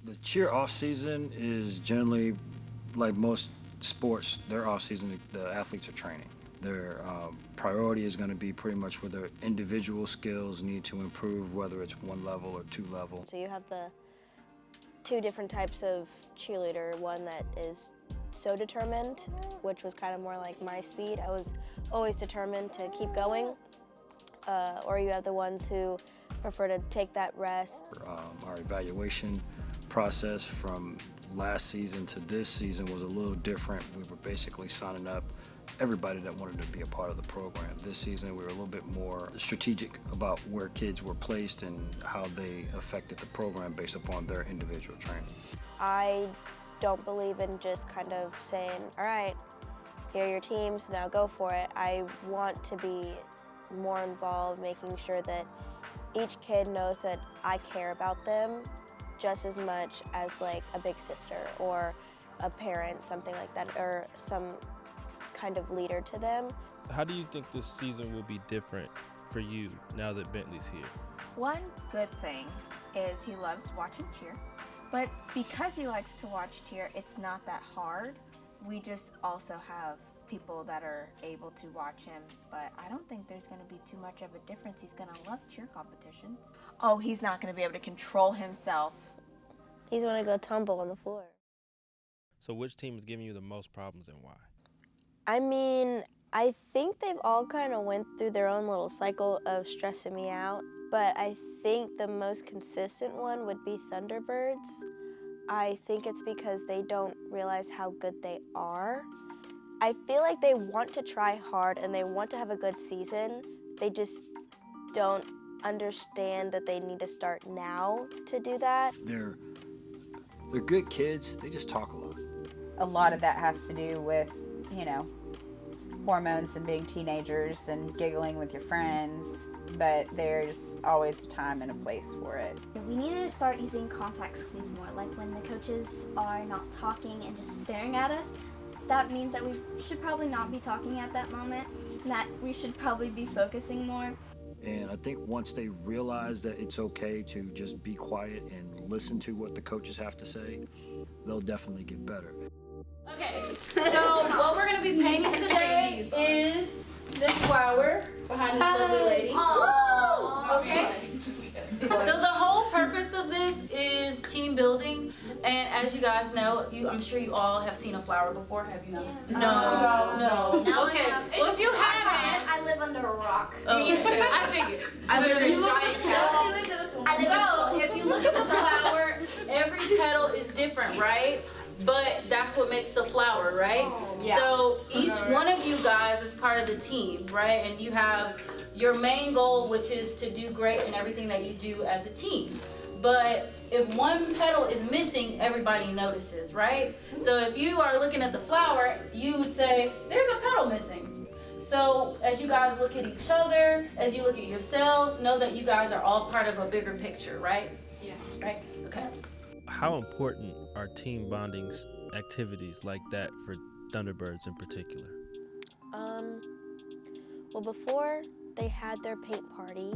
The cheer off season is generally, like most sports, their off season, the athletes are training. Their priority is going to be pretty much where their individual skills need to improve, whether it's 1 level or 2 level. So you have the 2 different types of cheerleader, one that is so determined, which was kind of more like my speed. I was always determined to keep going. Or you have the ones who prefer to take that rest. Our evaluation process from last season to this season was a little different. We were basically signing up everybody that wanted to be a part of the program. This season we were a little bit more strategic about where kids were placed and how they affected the program based upon their individual training. I don't believe in just kind of saying, all right, here are your teams, now go for it. I want to be more involved, making sure that each kid knows that I care about them just as much as like a big sister or a parent, something like that, or some kind of leader to them. How do you think this season will be different for you now that Bentley's here? One good thing is he loves watching cheer, but because he likes to watch cheer, it's not that hard. We just also have people that are able to watch him, but I don't think there's going to be too much of a difference. He's going to love cheer competitions. Oh, he's not going to be able to control himself. He's going to go tumble on the floor. So which team is giving you the most problems and why? I mean, I think they've all kind of went through their own little cycle of stressing me out, but I think the most consistent one would be Thunderbirds. I think it's because they don't realize how good they are. I feel like they want to try hard and they want to have a good season. They just don't understand that they need to start now to do that. They're good kids, they just talk a lot. A lot of that has to do with, hormones and being teenagers and giggling with your friends, but there's always a time and a place for it. We need to start using context clues more, like when the coaches are not talking and just staring at us. That means that we should probably not be talking at that moment, and that we should probably be focusing more. And I think once they realize that it's okay to just be quiet and listen to what the coaches have to say, they'll definitely get better. Okay, so what we're going to be painting today is this flower behind this lovely lady. Okay. So the whole purpose of this is team building, and as you guys know, I'm sure you all have seen a flower before. Have you not? No. Okay. Well, if you haven't, I live under a rock. Me too. I figured. I live in a giant So if you look at the flower, every petal is different, right? But that's what makes the flower, right? Yeah. So each one of you guys is part of the team, right? And you have your main goal, which is to do great in everything that you do as a team. But if one petal is missing, everybody notices, right? So if you are looking at the flower, you would say, there's a petal missing. So as you guys look at each other, as you look at yourselves, know that you guys are all part of a bigger picture, right? Yeah. Right? Okay. How important are team bonding activities like that for Thunderbirds in particular? Well, before they had their paint party,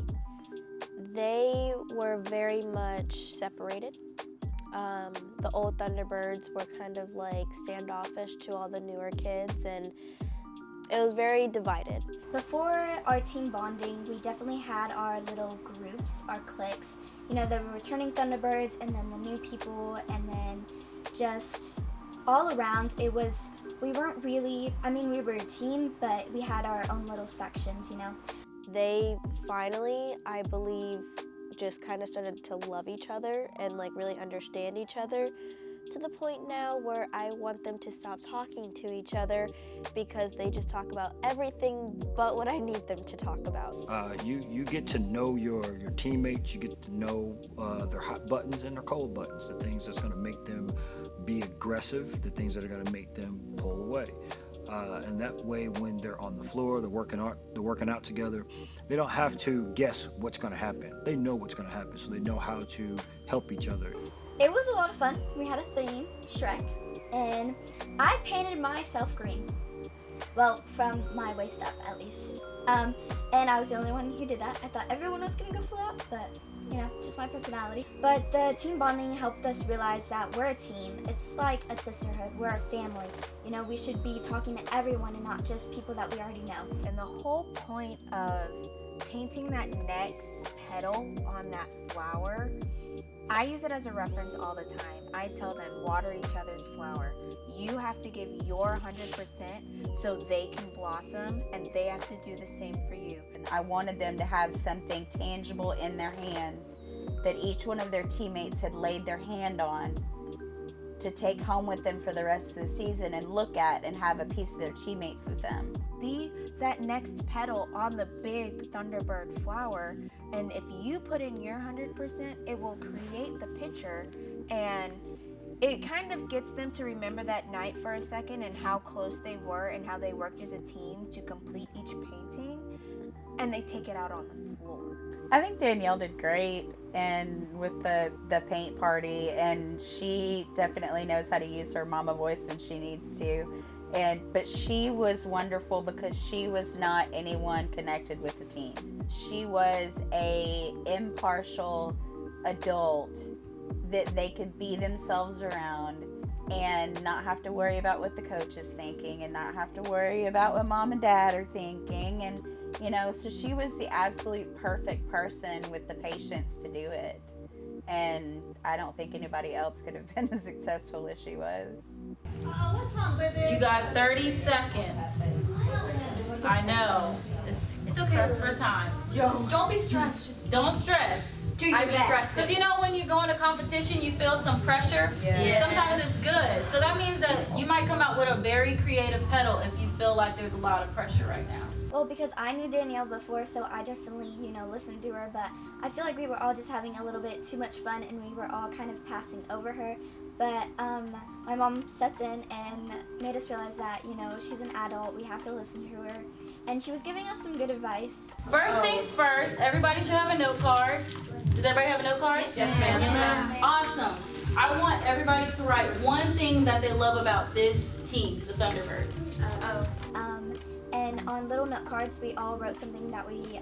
they were very much separated. The old Thunderbirds were kind of like standoffish to all the newer kids, and it was very divided. Before our team bonding, we definitely had our little groups, our cliques. The returning Thunderbirds and then the new people, and then just all around we weren't really, we were a team, but we had our own little sections, They finally, I believe, just kind of started to love each other and like really understand each other, to the point now where I want them to stop talking to each other because they just talk about everything but what I need them to talk about. You get to know your teammates, you get to know their hot buttons and their cold buttons, the things that's going to make them be aggressive, the things that are going to make them pull away. And that way, when they're on the floor, they're working out together, they don't have to guess what's going to happen. They know what's going to happen, so they know how to help each other. It was a lot of fun. We had a theme, Shrek, and I painted myself green. Well, from my waist up, at least. and I was the only one who did that. I thought everyone was gonna go full out, but you know, just my personality. But the team bonding helped us realize that we're a team. It's like a sisterhood. We're a family. You know, we should be talking to everyone and not just people that we already know. And the whole point of painting that next petal on that flower, I use it as a reference all the time. I tell them, water each other's flower. You have to give your 100% so they can blossom, and they have to do the same for you. And I wanted them to have something tangible in their hands that each one of their teammates had laid their hand on to take home with them for the rest of the season and look at and have a piece of their teammates with them. Be that next petal on the big Thunderbird flower, and if you put in your 100%, it will create the picture, and it kind of gets them to remember that night for a second and how close they were and how they worked as a team to complete each painting, and they take it out on the floor. I think Danielle did great and with the paint party, and she definitely knows how to use her mama voice when she needs to. But she was wonderful because she was not anyone connected with the team. She was a impartial adult that they could be themselves around and not have to worry about what the coach is thinking and not have to worry about what mom and dad are thinking. And, you know, so she was the absolute perfect person with the patience to do it. And I don't think anybody else could have been as successful as she was. What's wrong with it? You got 30 seconds. I know. It's okay. Press for time. Just don't be stressed. Just Don't stress. do your best. Because you know when you go in a competition, you feel some pressure. Yes. Sometimes it's good. So that means that you might come out with a very creative petal if you feel like there's a lot of pressure right now. Well, because I knew Danielle before, so I definitely, you know, listened to her, but I feel like we were all just having a little bit too much fun and we were all kind of passing over her. But my mom stepped in and made us realize that, you know, she's an adult, we have to listen to her. And she was giving us some good advice. First things first, everybody should have a note card. Does everybody have a note card? Yes, ma'am. Yes, ma'am. Awesome. I want everybody to write one thing that they love about this team, the Thunderbirds. And on little note cards, we all wrote something that we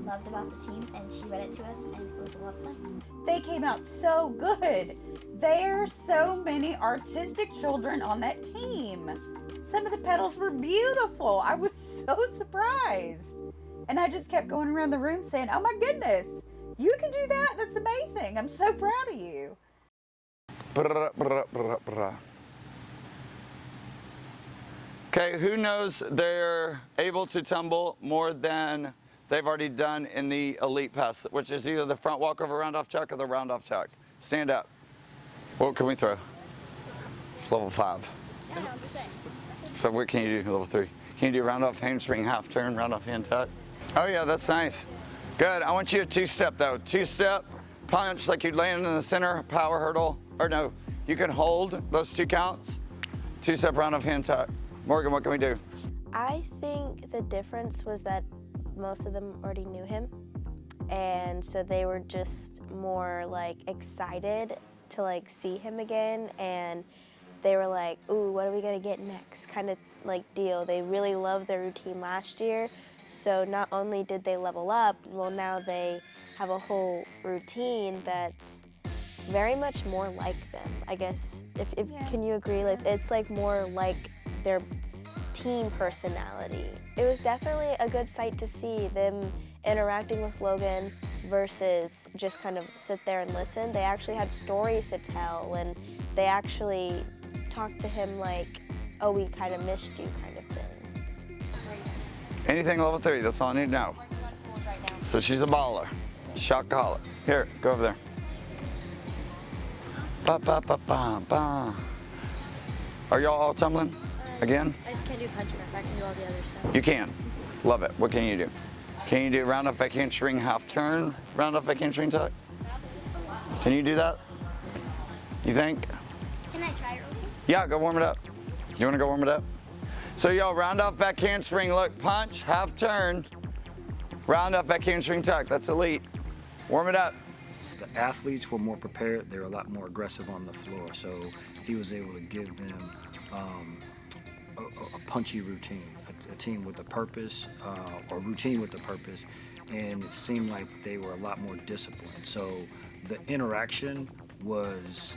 loved about the team, and she read it to us, and it was a lot of fun. They came out so good. There are so many artistic children on that team. Some of the petals were beautiful. I was so surprised. And I just kept going around the room saying, oh my goodness, you can do that? That's amazing. I'm so proud of you. Okay, who knows they're able to tumble more than they've already done in the elite pass, which is either the front walkover round-off tuck or the round-off tuck? Stand up. What can we throw? It's level 5. Yeah, I'm just saying. So what can you do, level 3? Can you do round-off handspring, half turn, round-off hand tuck? Oh yeah, that's nice. Good, I want you to two-step though. Two-step, punch like you'd land in the center, power hurdle, or no, you can hold those 2 counts. Two-step round-off hand tuck. Morgan, what can we do? I think the difference was that most of them already knew him, and so they were just more like excited to like see him again, and they were like, ooh, what are we gonna get next kind of like deal. They really loved their routine last year, so not only did they level up, well now they have a whole routine that's very much more like them. I guess if can you agree, like it's like more like their team personality. It was definitely a good sight to see them interacting with Logan versus just kind of sit there and listen. They actually had stories to tell, and they actually talked to him like, oh, we kind of missed you kind of thing. Anything level 3, that's all I need to know. So she's a baller. Shockaholic. Here, go over there. Ba, ba, ba, ba, ba. Are y'all all tumbling? Again? I just can't do punch grip. I can do all the other stuff. You can. Love it. What can you do? Can you do round off backhand string half turn, round off backhand string tuck? Can you do that? You think? Can I try it real quick? Yeah, go warm it up. You want to go warm it up? So y'all round off backhand string, look, punch, half turn, round off backhand string tuck. That's elite. Warm it up. The athletes were more prepared. They were a lot more aggressive on the floor, so he was able to give them a punchy routine. a team with a purpose, or routine with a purpose, and it seemed like they were a lot more disciplined. So the interaction was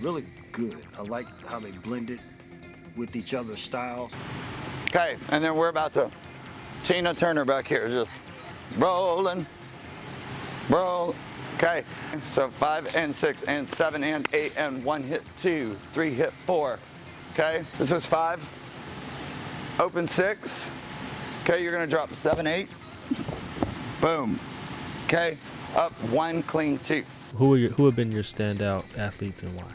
really good. I liked how they blended with each other's styles. Okay, and then we're about to Tina Turner back here, just rolling, roll. Okay, so 5 and 6 and 7 and 8 and 1 hit 2, 3 hit 4. Okay, this is 5, open 6. Okay, you're gonna drop 7, 8. Boom. Okay, up 1, clean 2. Who have been your standout athletes and why?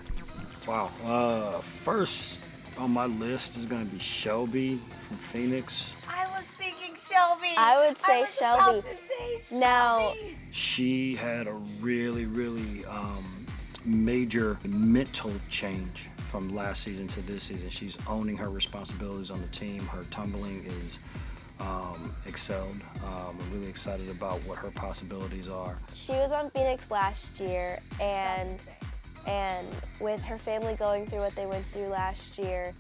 Wow. First on my list is going to be Shelby from Phoenix. I was thinking Shelby. I would say was Shelby. about to say Now, Shelby. She had a really, really major mental change from last season to this season. She's owning her responsibilities on the team. Her tumbling is excelled. We're really excited about what her possibilities are. she was on Phoenix last year, and with her family going through what they went through last year,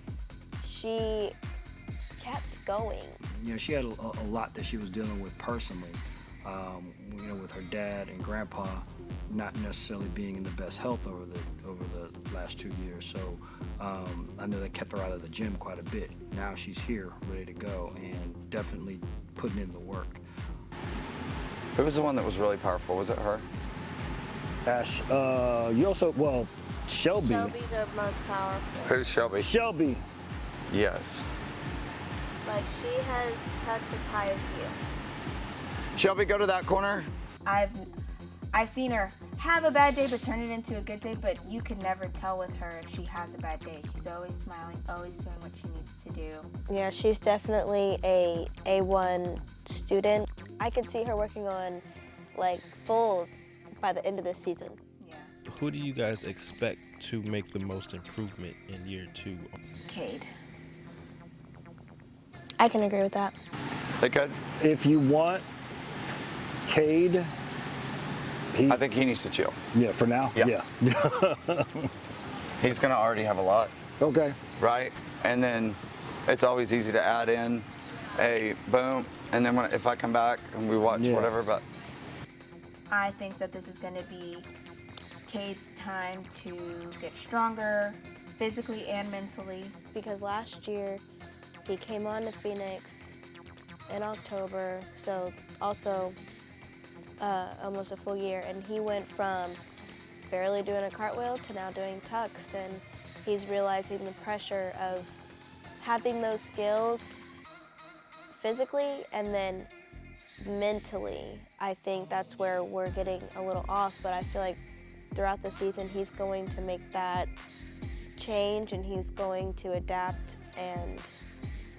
she kept going. You know, she had a lot that she was dealing with personally. You know, with her dad and grandpa not necessarily being in the best health over the last 2 years. So I know that kept her out of the gym quite a bit. Now she's here, ready to go, and definitely putting in the work. Who was the one that was really powerful? Was it her? Ash, you also, well, Shelby. Shelby's our most powerful. Who's Shelby? Shelby. Yes. Like, she has tucks as high as you. Shelby, go to that corner. I've seen her have a bad day but turn it into a good day, but you can never tell with her if she has a bad day. She's always smiling, always doing what she needs to do. Yeah, she's definitely a A1 student. I could see her working on like fulls by the end of this season. Yeah. Who do you guys expect to make the most improvement in year 2? Cade. I can agree with that. They could. If you want Cade, I think he needs to chill. yeah, for now. Yeah. He's gonna already have a lot, Okay. right? And then it's always easy to add in a boom, and then if I come back and we watch Yeah. whatever, but I think that this is going to be Cade's time to get stronger physically and mentally. Because last year he came on to Phoenix in October, so also almost a full year, and he went from barely doing a cartwheel to now doing tucks, and he's realizing the pressure of having those skills physically and then mentally. I think that's where we're getting a little off, but I feel like throughout the season he's going to make that change and he's going to adapt, and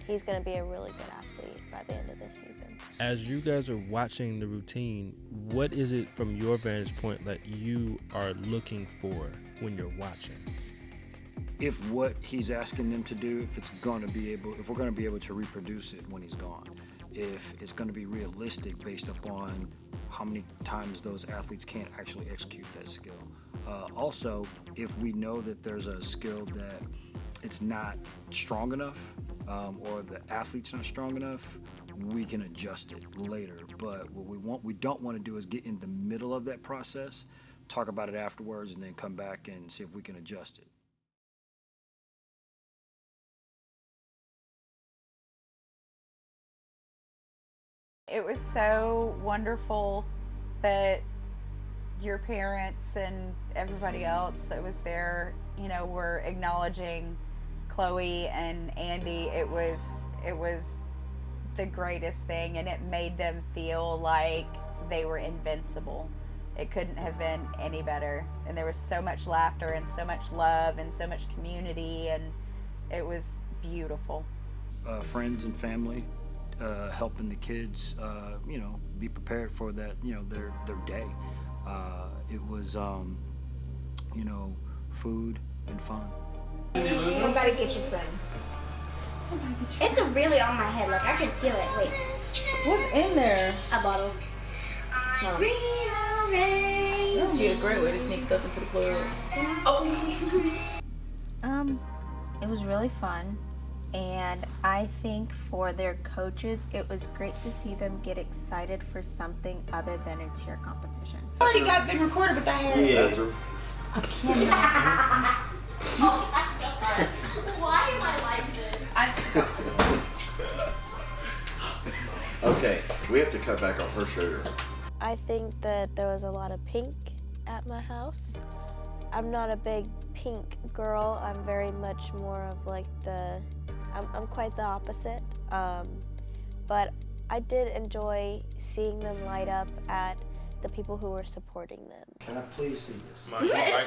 he's going to be a really good athlete by the end of this season. As you guys are watching the routine, what is it from your vantage point that you are looking for when you're watching? If what he's asking them to do, if we're going to be able to reproduce it when he's gone, if it's going to be realistic based upon how many times those athletes can't actually execute that skill. Also, if we know that there's a skill that it's not strong enough, or the athlete's not strong enough, we can adjust it later. But what we don't want to do is get in the middle of that process, talk about it afterwards, and then come back and see if we can adjust it. It was so wonderful that your parents and everybody else that was there, you know, were acknowledging Chloe and Andy. It was the greatest thing, and it made them feel like they were invincible. It couldn't have been any better. And there was so much laughter and so much love and so much community, and it was beautiful. Friends and family, helping the kids, you know, be prepared for that, you know, their day. It was, you know, food and fun. Somebody get your friend. It's really on my head. Like, I can feel it. Wait. What's in there? A bottle. Rearrange. She had a great way to sneak stuff into the plug. It was really fun, And I think for their coaches, it was great to see them get excited for something other than a cheer competition. Already got been recorded, but that hair. Yeah. I can't. Why am I like this? Okay, we have to cut back on her sugar. I think that there was a lot of pink at my house. I'm not a big pink girl. I'm very much more of like I'm quite the opposite. But I did enjoy seeing them light up at the people who were supporting them. Can I please see this? Yes.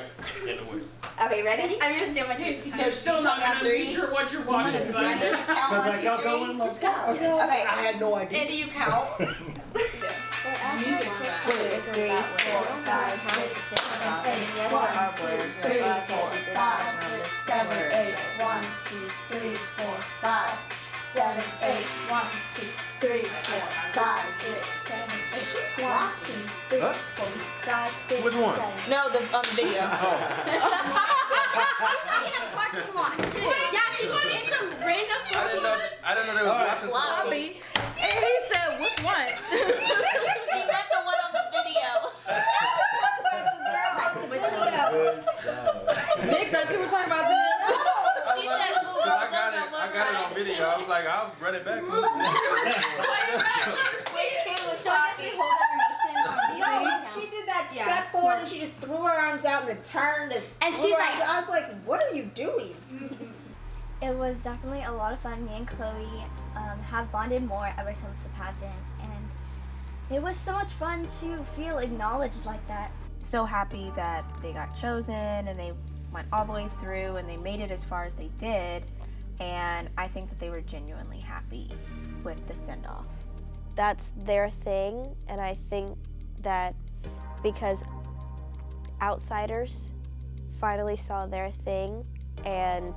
Okay, ready? I'm gonna stand my case. So still not on three. Sure what you're watching. Just count 1, 2, 3. Just go. Okay. I had no idea. And do you count? Music's back. 2, 3, 4, 5, 6, 7, 8, 1, 2, 3, 4, 5, 6, 7, 8, 1, 2, 3, 4, 5, 7, 8, 1, 2, 3, 4, 5, 6, 7, 8, 1, 2, 3, 4, 5, 6, Which one? 7. No, on the video. In a parking lot too. Yeah, she's just in some random. I didn't know there was Sloppy. And he said, which one? She meant the one on the video. Nick thought you were talking about this. She said, I got it on video. I was like, I'll run it back. She did that step forward and she just threw her arms out and turned and she's like, I was like, what are you doing? It was definitely a lot of fun. Me and Chloe have bonded more ever since the pageant, and it was so much fun to feel acknowledged like that. So happy that they got chosen and they went all the way through and they made it as far as they did. And I think that they were genuinely happy with the send-off. That's their thing, and I think that because outsiders finally saw their thing and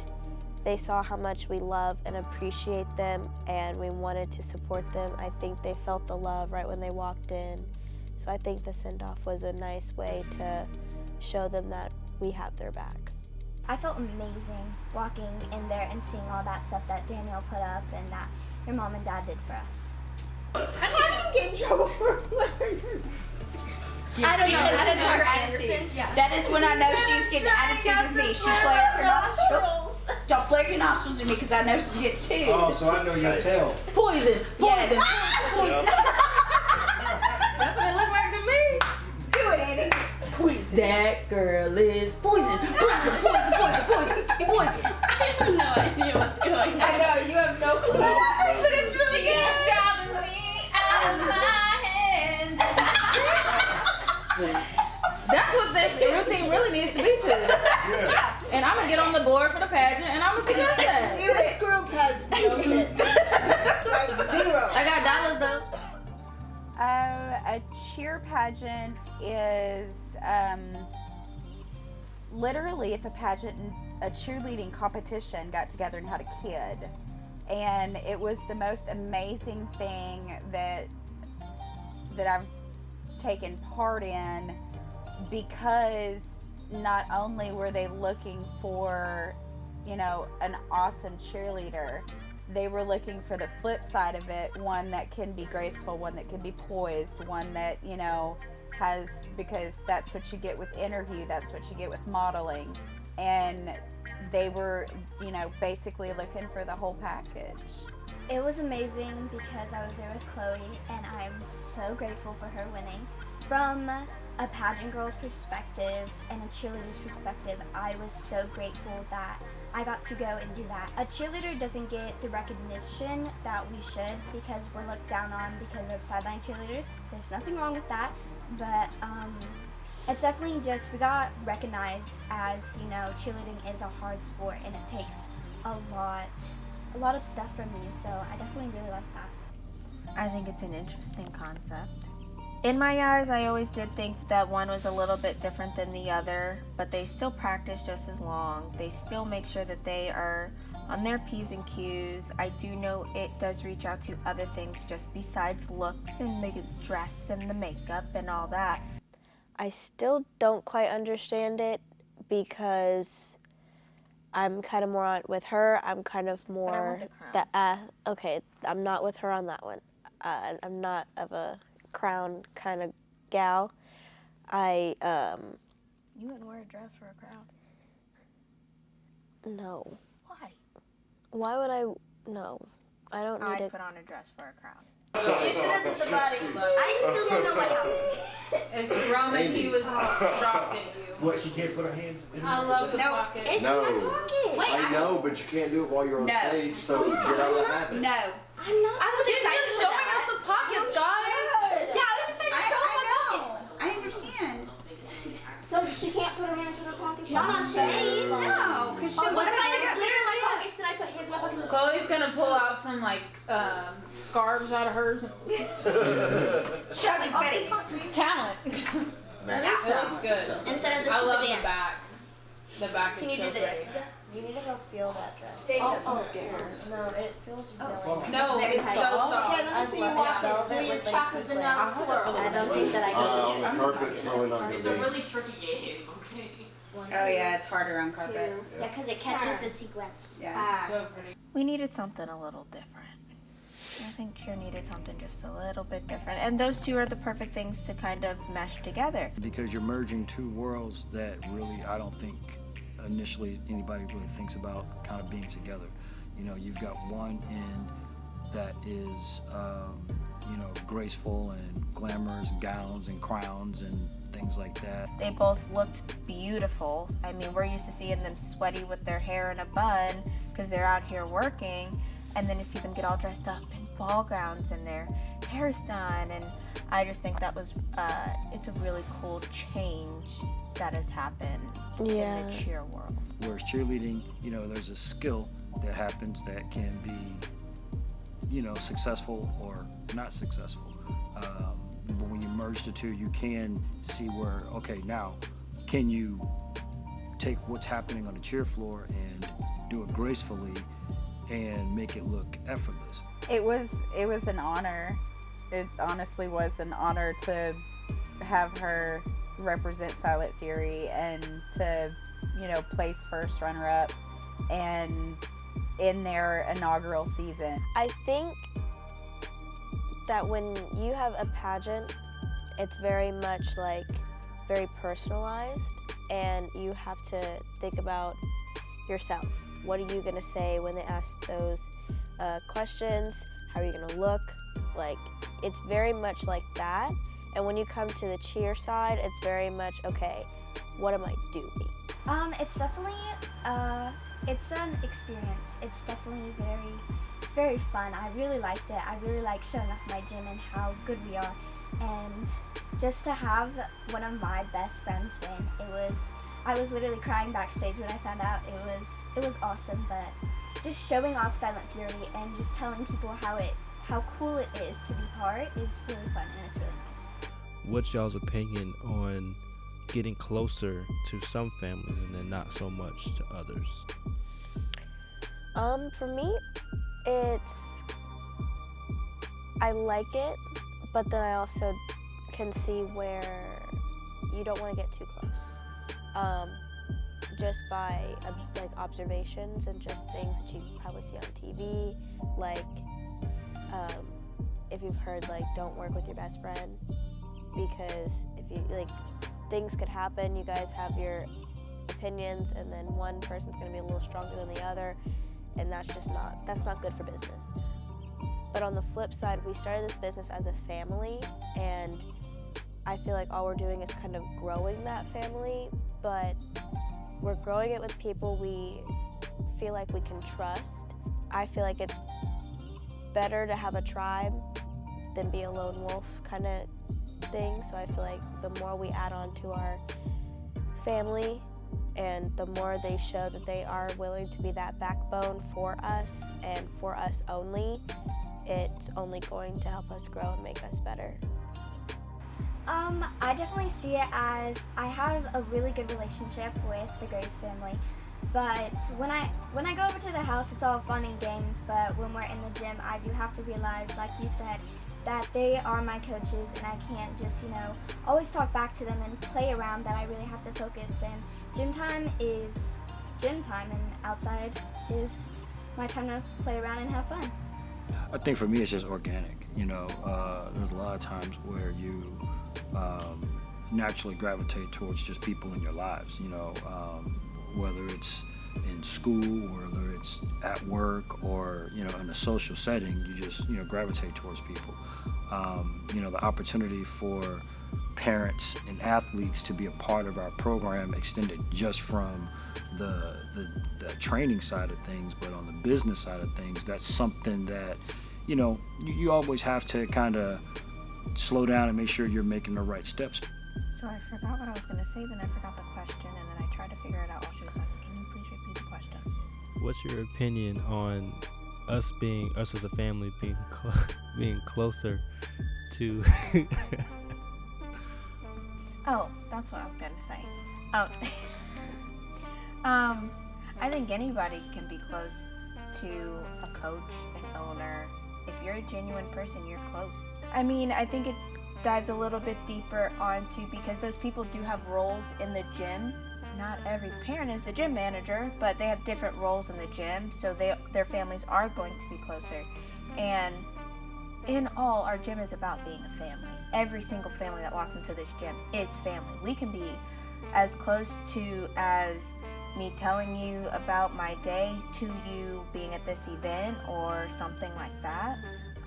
they saw how much we love and appreciate them and we wanted to support them, I think they felt the love right when they walked in. So I think the send-off was a nice way to show them that we have their backs. I felt amazing walking in there and seeing all that stuff that Danielle put up and that your mom and dad did for us. How do you get in trouble for I don't know. That is her attitude. Yeah. That is when I know she's getting attitude with me. She flares her nostrils. Don't flare your nostrils with me because I know she's getting too. Oh, so I know your tail. Poison. Yes. That's what it looked like to me. Do it, Annie. Poison. That girl is poison. Poison. I have no idea what's going on. I know, you have no clue. But it's really good. She's driving me out of my hands. That's what this routine really needs to be to. Yeah. And I'm gonna get on the board for the pageant and I'm gonna suggest that. This group has no sense. Like 0. I got dollars though. A cheer pageant is literally if a cheerleading competition got together and had a kid. And it was the most amazing thing that I've taken part in, because not only were they looking for, an awesome cheerleader, they were looking for the flip side of it, one that can be graceful, one that can be poised, one that, has, because that's what you get with interview, that's what you get with modeling. And they were, basically looking for the whole package. It was amazing because I was there with Chloe and I'm so grateful for her winning. From a pageant girl's perspective and a cheerleader's perspective, I was so grateful that I got to go and do that. A cheerleader doesn't get the recognition that we should because we're looked down on because of sideline cheerleaders. There's nothing wrong with that, but it's definitely just, we got recognized as, cheerleading is a hard sport and it takes a lot of stuff from you, so I definitely really like that. I think it's an interesting concept. In my eyes, I always did think that one was a little bit different than the other, but they still practice just as long. They still make sure that they are on their P's and Q's. I do know it does reach out to other things just besides looks and the dress and the makeup and all that. I still don't quite understand it because I'm kind of more with her. I'm kind of more okay. I'm not with her on that one. I'm not of a crown kind of gal. You wouldn't wear a dress for a crown. No. Why? Why would I? No, I don't need I'd put on a dress for a crown. You should have did the body. I still don't know what happened. It's Roman. He was shocked at you. What, she can't put her hands in I love the pocket. It's No. in my pocket. Wait, I know, but you can't do it while you're on stage, so get out of the habit. No. I'm not. I was just showing us the pockets, guys. Yeah, I was just saying to show off my pockets. I understand. So she can't put her hands in her pocket? Not on stage. No, because she What if I have glitter in my pockets and I put hands in my pockets? Chloe's gonna pull out some like scarves out of hers. Talent. It looks good. Instead of just I love the the back. The back Can is you so do this? pretty. You need to go feel that dress. I'm scared. No, it feels really No, it's so soft. Yeah, let me see you walk it. Do your chocolate vanilla swirl. I don't think that I On can. the carpet, probably not gonna It's a be. really tricky game, okay? Oh yeah, it's harder on carpet. Yeah, because it catches the sequence. Yeah. So pretty. We needed something a little different. I think cheer needed something just a little bit different. And those two are the perfect things to kind of mesh together. Because you're merging two worlds that really, I don't think initially anybody really thinks about kind of being together. You know, you've got one end that is, graceful and glamorous gowns and crowns and things like that. They both looked beautiful. I mean, we're used to seeing them sweaty with their hair in a bun because they're out here working. And then to see them get all dressed up in ball gowns and their hair's done. And I just think that was, it's a really cool change that has happened in the cheer world. Whereas cheerleading, there's a skill that happens that can be, successful or not successful. But when you merge the two, you can see where, okay, now, can you take what's happening on the cheer floor and do it gracefully and make it look effortless? It was an honor. It honestly was an honor to have her represent Silent Fury and to, place first runner-up and in their inaugural season. I think that when you have a pageant, it's very much like very personalized, and you have to think about yourself. What are you gonna say when they ask those questions? How are you gonna look? Like, it's very much like that. And when you come to the cheer side, it's very much, okay, what am I doing? It's definitely, it's an experience. It's definitely very fun. I really liked it. I really like showing off my gym and how good we are. And just to have one of my best friends win, I was literally crying backstage when I found out. It was awesome, but just showing off Silent Fury and just telling people how cool it is to be part is really fun, and it's really nice. What's y'all's opinion on getting closer to some families and then not so much to others? For me, I like it, but then I also can see where you don't want to get too close. Just by observations and just things that you probably see on TV, like if you've heard don't work with your best friend, because if you things could happen. You guys have your opinions, and then one person's going to be a little stronger than the other, and that's not good for business. But on the flip side, we started this business as a family, and I feel like all we're doing is kind of growing that family, but we're growing it with people we feel like we can trust. I feel like it's better to have a tribe than be a lone wolf kind of thing. So I feel like the more we add on to our family and the more they show that they are willing to be that backbone for us and for us only, it's only going to help us grow and make us better. I definitely see it as I have a really good relationship with the Graves family, but when I go over to the house, it's all fun and games, but when we're in the gym, I do have to realize, like you said, that they are my coaches, and I can't just, always talk back to them and play around, that I really have to focus, and gym time is gym time, and outside is my time to play around and have fun. I think for me it's just organic. You know, there's a lot of times where you naturally gravitate towards just people in your lives. You know, whether it's in school, whether it's at work, or you know, in a social setting, you just gravitate towards people. You know, the opportunity for parents and athletes to be a part of our program extended just from the training side of things, but on the business side of things, that's something that you always have to kind of slow down and make sure you're making the right steps. So I forgot what I was going to say, then I forgot the question, and then I tried to figure it out while she was talking. Can you please repeat the question? What's your opinion on us as a family being closer to Oh, that's what I was going to say. I think anybody can be close to a coach, an owner. If you're a genuine person, you're close. I mean, I think it dives a little bit deeper onto, because those people do have roles in the gym. Not every parent is the gym manager, but they have different roles in the gym, so their families are going to be closer. And in all, our gym is about being a family. Every single family that walks into this gym is family. We can be as close to as me telling you about my day to you being at this event or something like that.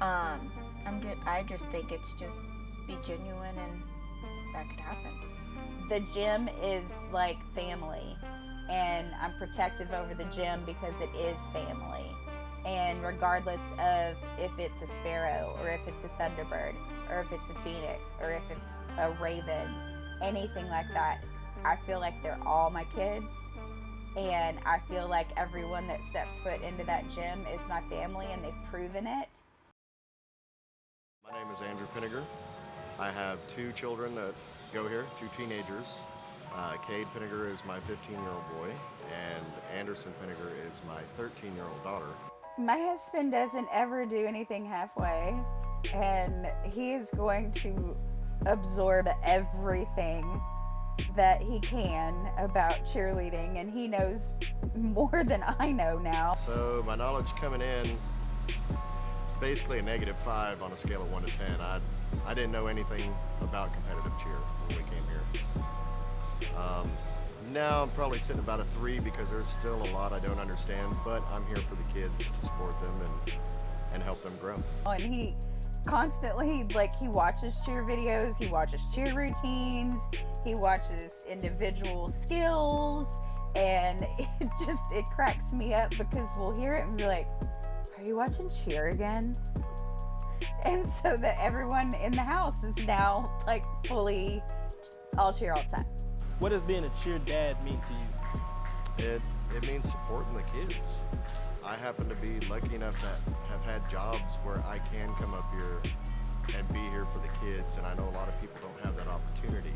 I just think it's just be genuine, and that could happen. The gym is like family, and I'm protective over the gym because it is family. And regardless of if it's a sparrow, or if it's a thunderbird, or if it's a phoenix, or if it's a raven, anything like that, I feel like they're all my kids. And I feel like everyone that steps foot into that gym is my family, and they've proven it. My name is Andrew Pinegar. I have 2 children that go here, 2 teenagers. Cade Pinegar is my 15-year-old boy, and Anderson Pinegar is my 13-year-old daughter. My husband doesn't ever do anything halfway, and he is going to absorb everything that he can about cheerleading, and he knows more than I know now. So my knowledge coming in is basically a -5 on a scale of 1 to 10. I didn't know anything about competitive cheer when we came here. Now I'm probably sitting about a 3 because there's still a lot I don't understand, but I'm here for the kids to support them and help them grow. And he constantly, he watches cheer videos, he watches cheer routines, he watches individual skills, and it cracks me up because we'll hear it and be like, are you watching cheer again? And so that everyone in the house is now fully all cheer all the time. What does being a cheer dad mean to you? It means supporting the kids. I happen to be lucky enough to have had jobs where I can come up here and be here for the kids, and I know a lot of people don't have that opportunity,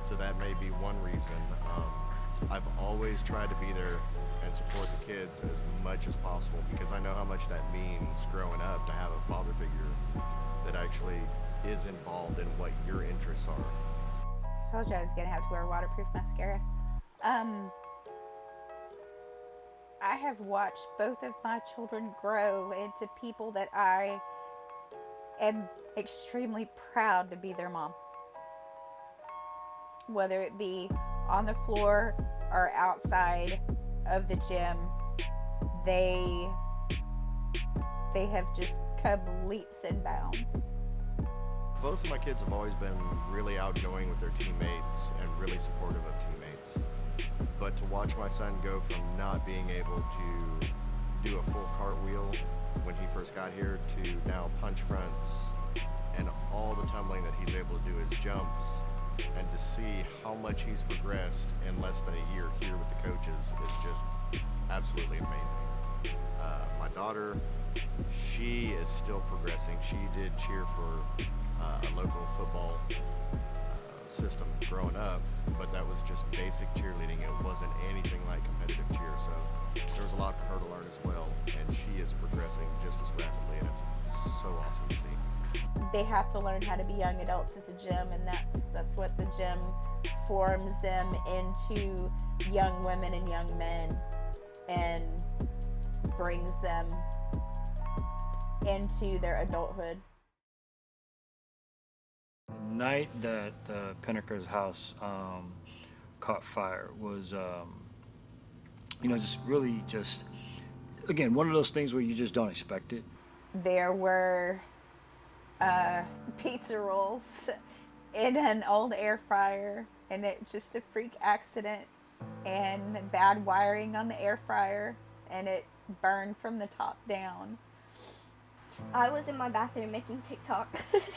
so that may be one reason. I've always tried to be there and support the kids as much as possible because I know how much that means growing up to have a father figure that actually is involved in what your interests are. I told you I was going to have to wear waterproof mascara. I have watched both of my children grow into people that I am extremely proud to be their mom. Whether it be on the floor or outside of the gym, they have just come leaps and bounds. Both of my kids have always been really outgoing with their teammates and really supportive of teammates. But to watch my son go from not being able to do a full cartwheel when he first got here to now punch fronts and all the tumbling that he's able to do his jumps, and to see how much he's progressed in less than a year here with the coaches is just absolutely amazing. My daughter, she is still progressing. She did cheer for a local football system growing up, but that was just basic cheerleading. It wasn't anything like competitive cheer, so there was a lot for her to learn as well, and she is progressing just as rapidly, and it's so awesome to see. they have to learn how to be young adults at the gym, and that's what the gym forms them into young women and young men and brings them into their adulthood. The night that Pinegar's house caught fire was, just really just, again, one of those things where you just don't expect it. There were pizza rolls in an old air fryer, and it just a freak accident and bad wiring on the air fryer, and it burned from the top down. I was in my bathroom making TikToks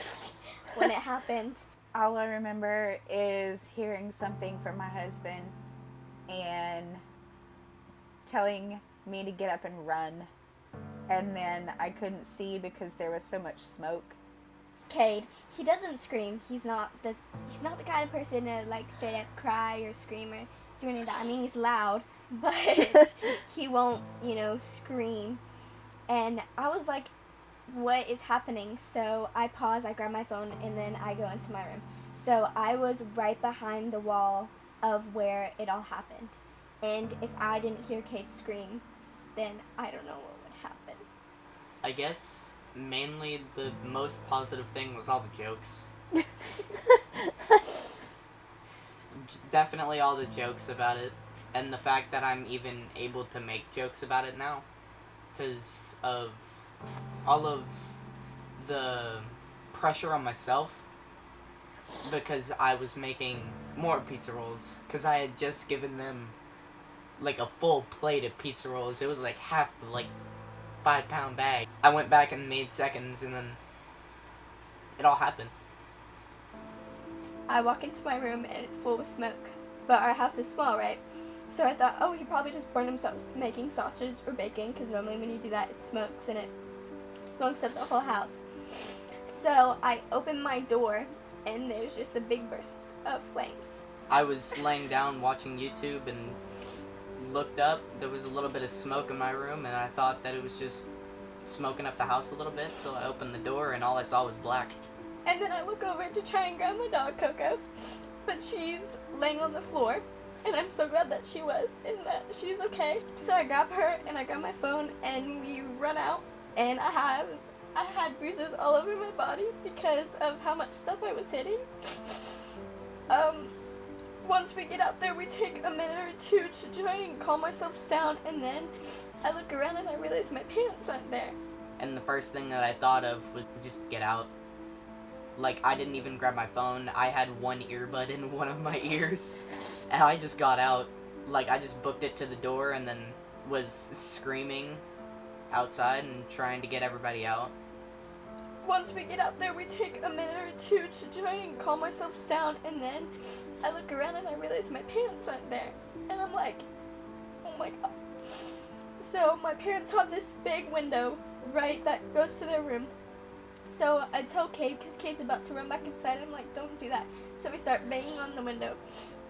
when it happened. All I remember is hearing something from my husband and telling me to get up and run. And then I couldn't see because there was so much smoke. Cade, he doesn't scream. He's not the kind of person to like straight up cry or scream or do any of that. I mean, he's loud, but he won't, scream. And I was like, what is happening? So I pause, I grab my phone, and then I go into my room. So I was right behind the wall of where it all happened. And if I didn't hear Kate scream, then I don't know what would happen. I guess mainly the most positive thing was all the jokes. Definitely all the jokes about it, and the fact that I'm even able to make jokes about it now because of all of the pressure on myself, because I was making more pizza rolls because I had just given them like a full plate of pizza rolls. It was like half the 5-pound bag. I went back and made seconds, and then it all happened. I walk into my room and it's full of smoke, but our house is small, right? So I thought, oh, he probably just burned himself making sausage or bacon, because normally when you do that it smokes and it smokes up the whole house. So I open my door and there's just a big burst of flames. I was laying down watching YouTube and looked up. There was a little bit of smoke in my room, and I thought that it was just smoking up the house a little bit, so I opened the door and all I saw was black. And then I look over to try and grab my dog, Coco, but she's laying on the floor, and I'm so glad that she was and that she's okay. So I grab her and I grab my phone and we run out, and I had bruises all over my body because of how much stuff I was hitting. Once we get out there, we take a minute or two to try and calm ourselves down, and then I look around and I realize my parents aren't there. And the first thing that I thought of was just get out. I didn't even grab my phone. I had one earbud in one of my ears, and I just got out. I just booked it to the door and then was screaming outside and trying to get everybody out. Once we get out there, we take a minute or two to try and calm ourselves down, and then I look around and I realize my parents aren't there. And I'm like, oh my god. So my parents have this big window, right, that goes to their room. So I tell Kate, because Kate's about to run back inside, I'm like, don't do that. So we start banging on the window,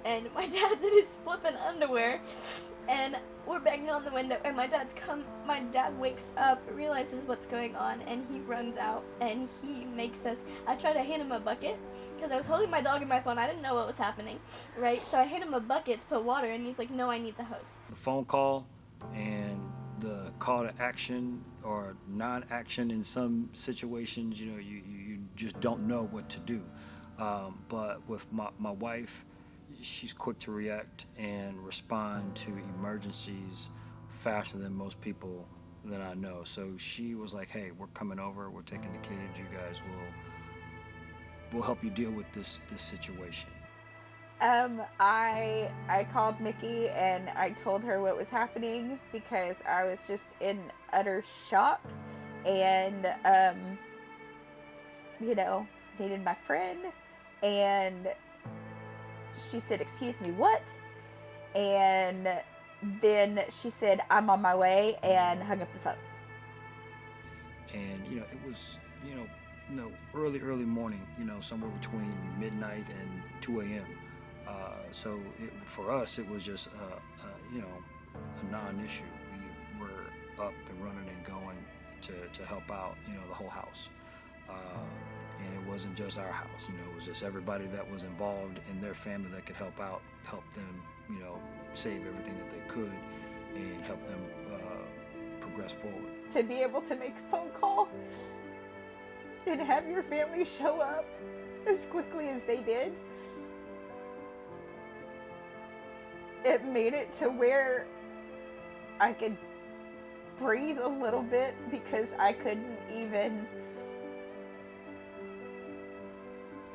and my dad's in his flippin' underwear, and we're banging on the window, and my dad wakes up, realizes what's going on, and he runs out, and he makes us, I try to hand him a bucket, because I was holding my dog in my phone, I didn't know what was happening, right? So I hand him a bucket to put water, and he's like, no, I need the hose. The phone call and the call to action or non-action in some situations, you just don't know what to do. But with my wife, she's quick to react and respond to emergencies faster than most people that I know. So she was like, hey, we're coming over, we're taking the kids, you guys will help you deal with this situation. I called Mickey and I told her what was happening because I was just in utter shock and, needed my friend. And she said, excuse me, what? And then she said, I'm on my way, and hung up the phone. And, it was, early morning, somewhere between midnight and 2 a.m. So for us, it was just, a non-issue. We were up and running and going to help out, the whole house. And it wasn't just our house, you know, it was just everybody that was involved in their family that could help them, you know, save everything that they could and help them progress forward. To be able to make a phone call and have your family show up as quickly as they did, it made it to where I could breathe a little bit, because I couldn't even,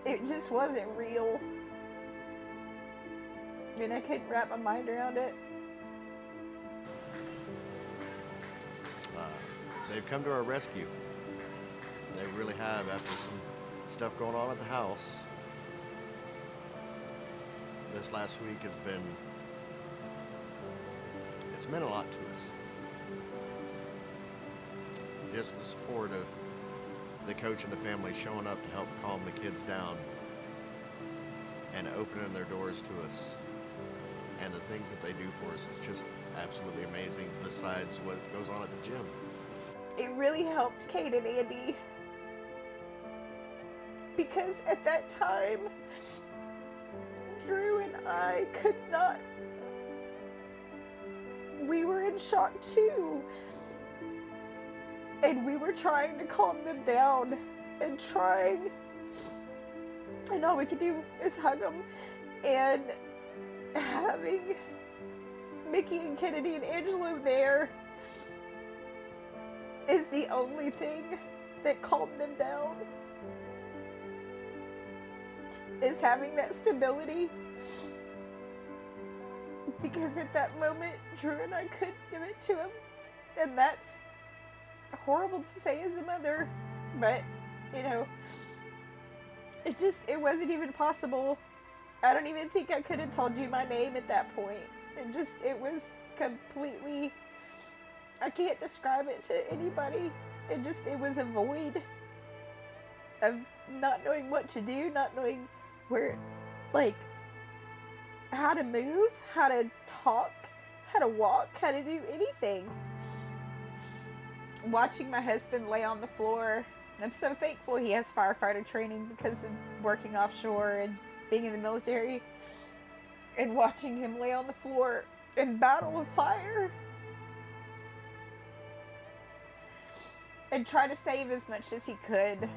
it just wasn't real, and I couldn't wrap my mind around it. They've come to our rescue. They really have, after some stuff going on at the house. This last week has been, it's meant a lot to us. Just the support of the coach and the family showing up to help calm the kids down and opening their doors to us. And the things that they do for us is just absolutely amazing, besides what goes on at the gym. It really helped Kate and Andy, because at that time, Drew and I could not, we were in shock too. And we were trying to calm them down and all we could do is hug them. And having Mickey and Kennedy and Angelo there is the only thing that calmed them down. Is having that stability. Because at that moment, Drew and I couldn't give it to him. And that's horrible to say as a mother, but, you know, it wasn't even possible. I don't even think I could have told you my name at that point. It was completely, I can't describe it to anybody. It was a void of not knowing what to do, not knowing where, like, how to move, how to talk, how to walk, how to do anything. Watching my husband lay on the floor, I'm so thankful he has firefighter training because of working offshore and being in the military, and watching him lay on the floor and battle a fire and try to save as much as he could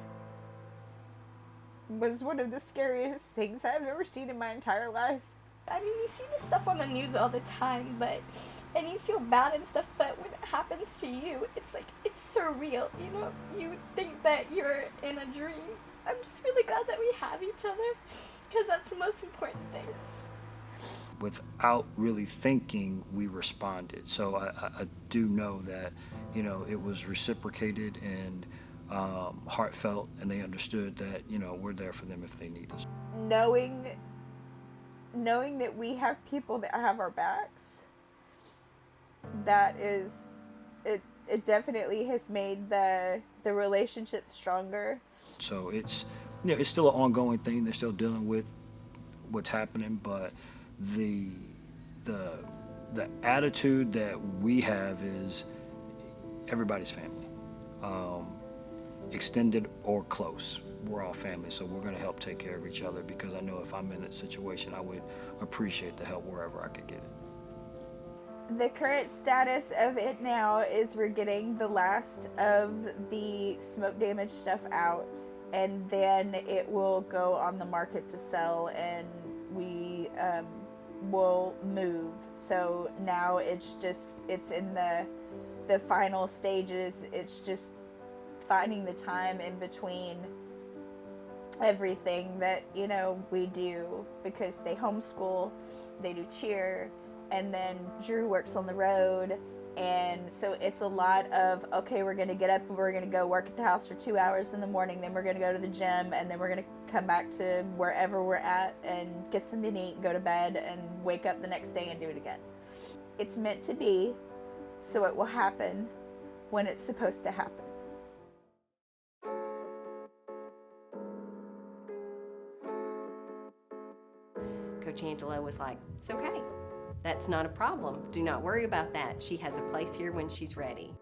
was one of the scariest things I've ever seen in my entire life. I mean, you see this stuff on the news all the time, and you feel bad and stuff, but when it happens to you, it's like, it's surreal, you know? You think that you're in a dream. I'm just really glad that we have each other, because that's the most important thing. Without really thinking, we responded. So I do know that, you know, it was reciprocated and heartfelt, and they understood that, you know, we're there for them if they need us. Knowing that we have people that have our backs, that is, it definitely has made the relationship stronger. So it's, you know, it's still an ongoing thing. They're still dealing with what's happening, but the attitude that we have is everybody's family, extended or close. We're all family, so we're going to help take care of each other, because I know if I'm in that situation, I would appreciate the help wherever I could get it. The current status of it now is we're getting the last of the smoke damage stuff out, and then it will go on the market to sell, and we will move. So now it's in the final stages. It's just finding the time in between everything that, you know, we do, because they homeschool, they do cheer, and then Drew works on the road, and so it's a lot of, okay, we're going to get up and we're going to go work at the house for 2 hours in the morning, then we're going to go to the gym, and then we're going to come back to wherever we're at and get something to eat and go to bed and wake up the next day and do it again. It's meant to be, so it will happen when it's supposed to happen. Coach Angelo was like, it's okay. That's not a problem. Do not worry about that. She has a place here when she's ready.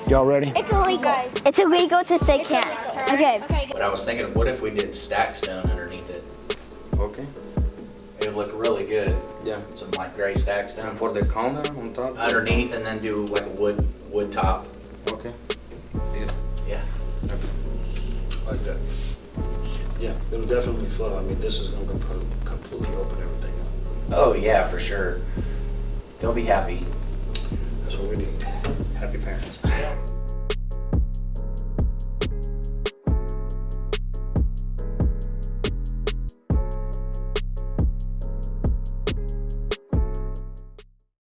Y'all ready? It's illegal. It's illegal to say can't. Okay. But I was thinking, what if we did stack stone underneath it? Okay. It would look really good. Yeah. Some like gray stack stone. And put the corner on top? Underneath, and then do like a wood top. Okay. Yeah. Like that. Yeah, it'll definitely flow. I mean, this is gonna completely open everything up. Oh yeah, for sure. They'll be happy. That's what we need. Happy parents.